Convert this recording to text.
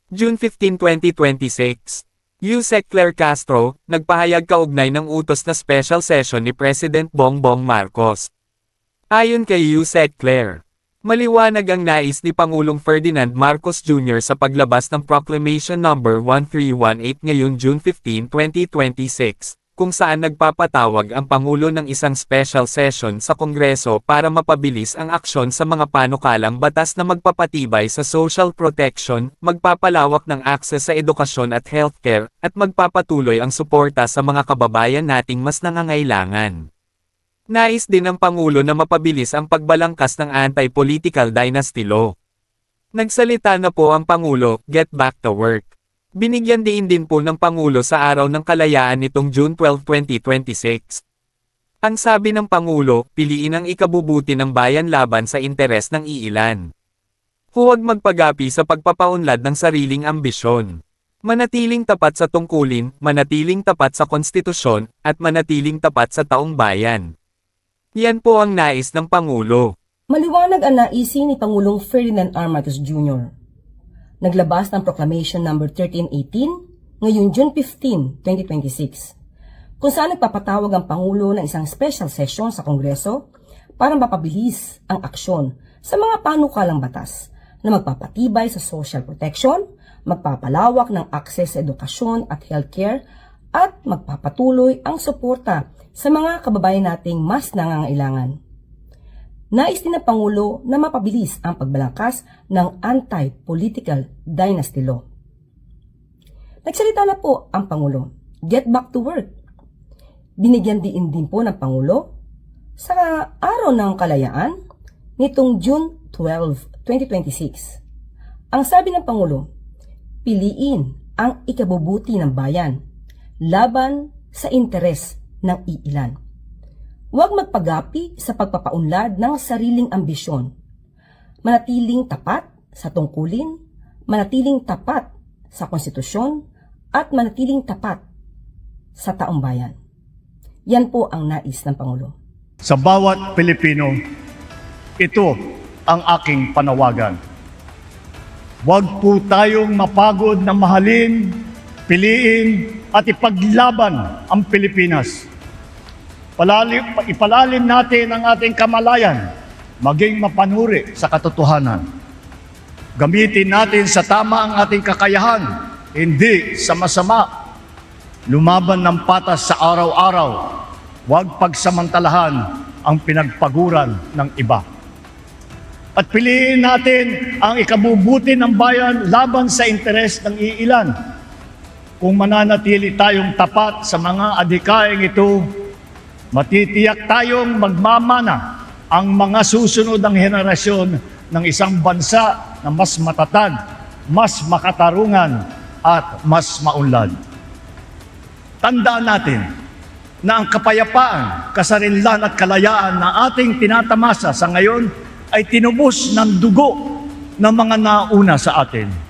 June 15, 2026. Yusek Claire Castro, nagpahayag kaugnay ng utos na special session ni President Bongbong Marcos. Ayon kay Yusek Claire, maliwanag ang nais ni Pangulong Ferdinand Marcos Jr. sa paglabas ng Proclamation No. 1318 ngayong June 15, 2026, kung saan nagpapatawag ang Pangulo ng isang special session sa Kongreso para mapabilis ang aksyon sa mga panukalang batas na magpapatibay sa social protection, magpapalawak ng access sa edukasyon at healthcare, at magpapatuloy ang suporta sa mga kababayan nating mas nangangailangan. Nais din ng Pangulo na mapabilis ang pagbalangkas ng anti-political dynasty law. Nagsalita na po ang Pangulo, get back to work. Binigyan diin din po ng Pangulo sa Araw ng Kalayaan nitong June 12, 2026. Ang sabi ng Pangulo, piliin ang ikabubuti ng bayan laban sa interes ng iilan. Huwag magpagapi sa pagpapaunlad ng sariling ambisyon. Manatiling tapat sa tungkulin, manatiling tapat sa konstitusyon, at manatiling tapat sa taong bayan. Yan po ang nais ng Pangulo. Maliwanag ang naisin ni Pangulong Ferdinand R. Marcos Jr. Naglabas ng Proclamation No. 1318 ngayong June 15, 2026, kung saan nagpapatawag ang Pangulo ng isang special session sa Kongreso para mapabilis ang aksyon sa mga panukalang batas na magpapatibay sa social protection, magpapalawak ng access sa edukasyon at healthcare, at magpapatuloy ang suporta sa mga kababayan nating mas nangangailangan. Nais din ng Pangulo na mapabilis ang pagbalangkas ng anti-political dynasty law. Nagsalita na po ang Pangulo, get back to work. Binigyan din po ng Pangulo sa Araw ng Kalayaan nitong June 12, 2026. Ang sabi ng Pangulo, piliin ang ikabubuti ng bayan laban sa interes ng iilan. Huwag magpagapi sa pagpapaunlad ng sariling ambisyon. Manatiling tapat sa tungkulin, manatiling tapat sa konstitusyon, at manatiling tapat sa taong bayan. Yan po ang nais ng Pangulo. Sa bawat Pilipino, ito ang aking panawagan. Huwag po tayong mapagod na mahalin, piliin at ipaglaban ang Pilipinas. Ipalalim natin ang ating kamalayan, maging mapanuri sa katotohanan. Gamitin natin sa tama ang ating kakayahan, hindi sa masama. Lumaban ng patas sa araw-araw, huwag pagsamantalahan ang pinagpaguran ng iba. At piliin natin ang ikabubuti ng bayan laban sa interes ng iilan. Kung mananatili tayong tapat sa mga adhikaing ito, matitiyak tayong magmamana ang mga susunod ng henerasyon ng isang bansa na mas matatag, mas makatarungan, at mas maunlad. Tandaan natin na ang kapayapaan, kasarinlan at kalayaan na ating tinatamasa sa ngayon ay tinubos ng dugo ng mga nauna sa atin.